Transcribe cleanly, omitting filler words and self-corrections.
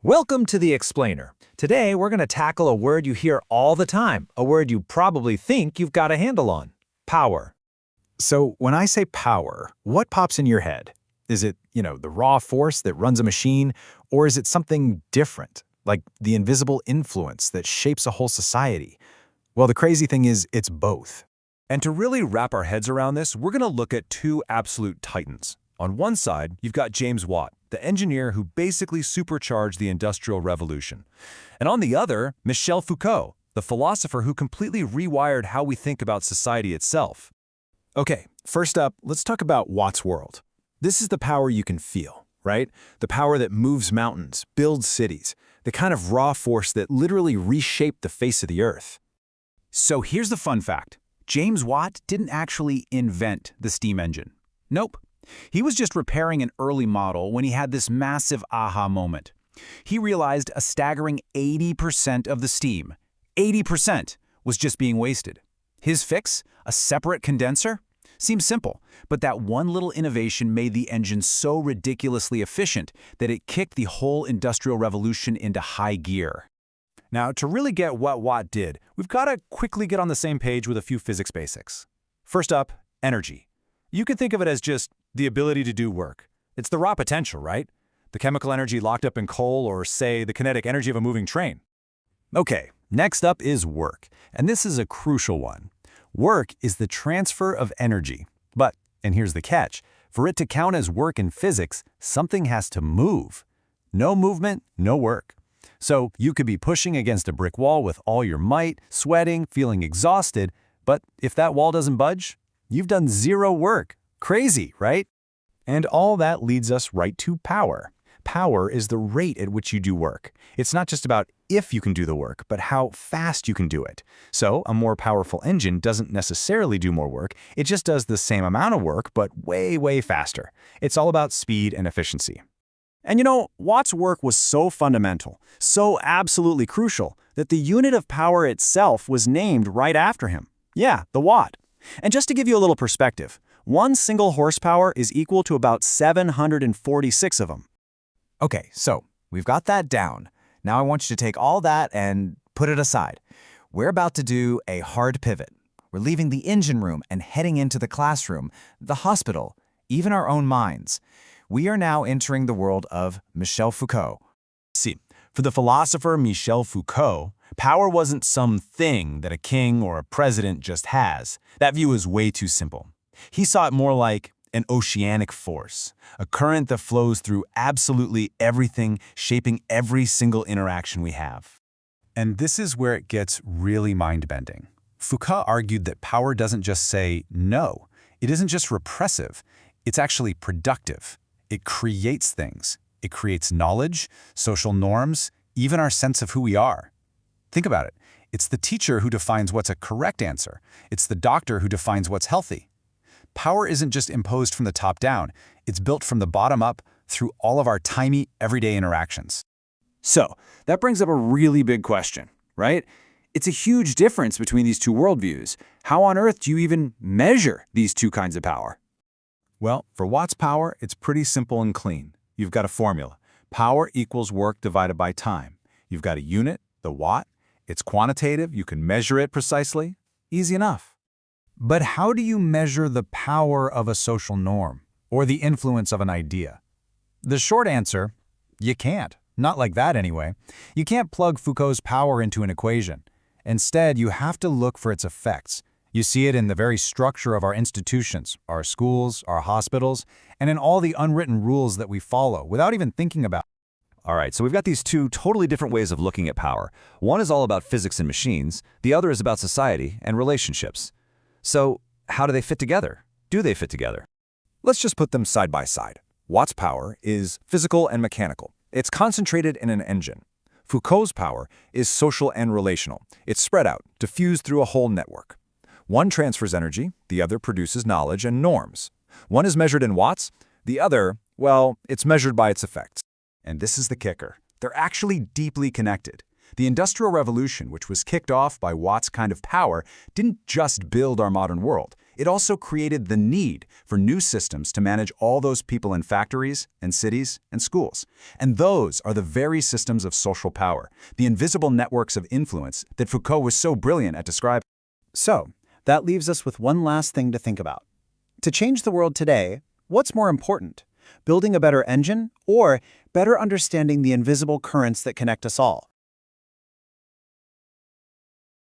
Welcome to The Explainer. Today, we're going to tackle a word you hear all the time, a word you probably think you've got a handle on: power. So when I say power, what pops in your head? Is it, the raw force that runs a machine, or is it something different, like the invisible influence that shapes a whole society? Well, the crazy thing is, it's both. And to really wrap our heads around this, we're going to look at two absolute titans. On one side, you've got James Watt, the engineer who basically supercharged the Industrial Revolution. And on the other, Michel Foucault, the philosopher who completely rewired how we think about society itself. Okay, first up, let's talk about Watt's world. This is the power you can feel, right? The power that moves mountains, builds cities, the kind of raw force that literally reshaped the face of the earth. So here's the fun fact. James Watt didn't actually invent the steam engine. Nope. He was just repairing an early model when he had this massive aha moment. He realized a staggering 80% of the steam, 80%, was just being wasted. His fix, a separate condenser? Seems simple, but that one little innovation made the engine so ridiculously efficient that it kicked the whole Industrial Revolution into high gear. Now, to really get what Watt did, we've got to quickly get on the same page with a few physics basics. First up, energy. You can think of it as just the ability to do work. It's the raw potential, right? The chemical energy locked up in coal, or say, the kinetic energy of a moving train. Okay, next up is work, and this is a crucial one. Work is the transfer of energy. But, and here's the catch, for it to count as work in physics, something has to move. No movement, no work. So you could be pushing against a brick wall with all your might, sweating, feeling exhausted, but if that wall doesn't budge, you've done zero work. Crazy, right? And all that leads us right to power. Power is the rate at which you do work. It's not just about if you can do the work, but how fast you can do it. So a more powerful engine doesn't necessarily do more work. It just does the same amount of work, but way, way faster. It's all about speed and efficiency. And Watt's work was so fundamental, so absolutely crucial, that the unit of power itself was named right after him. Yeah, the watt. And just to give you a little perspective, one single horsepower is equal to about 746 of them. Okay, so we've got that down. Now I want you to take all that and put it aside. We're about to do a hard pivot. We're leaving the engine room and heading into the classroom, the hospital, even our own minds. We are now entering the world of Michel Foucault. See, for the philosopher Michel Foucault, power wasn't some thing that a king or a president just has. That view is way too simple. He saw it more like an oceanic force, a current that flows through absolutely everything, shaping every single interaction we have. And this is where it gets really mind-bending. Foucault argued that power doesn't just say no. It isn't just repressive. It's actually productive. It creates things. It creates knowledge, social norms, even our sense of who we are. Think about it. It's the teacher who defines what's a correct answer. It's the doctor who defines what's healthy. Power isn't just imposed from the top down. It's built from the bottom up through all of our tiny, everyday interactions. So, that brings up a really big question, right? It's a huge difference between these two worldviews. How on earth do you even measure these two kinds of power? Well, for Watt's power, it's pretty simple and clean. You've got a formula. Power equals work divided by time. You've got a unit, the watt. It's quantitative. You can measure it precisely. Easy enough. But how do you measure the power of a social norm, or the influence of an idea? The short answer, you can't. Not like that anyway. You can't plug Foucault's power into an equation. Instead, you have to look for its effects. You see it in the very structure of our institutions, our schools, our hospitals, and in all the unwritten rules that we follow without even thinking about. All right, so we've got these two totally different ways of looking at power. One is all about physics and machines. The other is about society and relationships. So how do they fit together? Do they fit together? Let's just put them side by side. Watt's power is physical and mechanical. It's concentrated in an engine. Foucault's power is social and relational. It's spread out, diffused through a whole network. One transfers energy, the other produces knowledge and norms. One is measured in watts, the other, well, it's measured by its effects. And this is the kicker. They're actually deeply connected. The Industrial Revolution, which was kicked off by Watt's kind of power, didn't just build our modern world. it also created the need for new systems to manage all those people in factories and cities and schools. And those are the very systems of social power, the invisible networks of influence that Foucault was so brilliant at describing. So, that leaves us with one last thing to think about. To change the world today, what's more important? Building a better engine or better understanding the invisible currents that connect us all?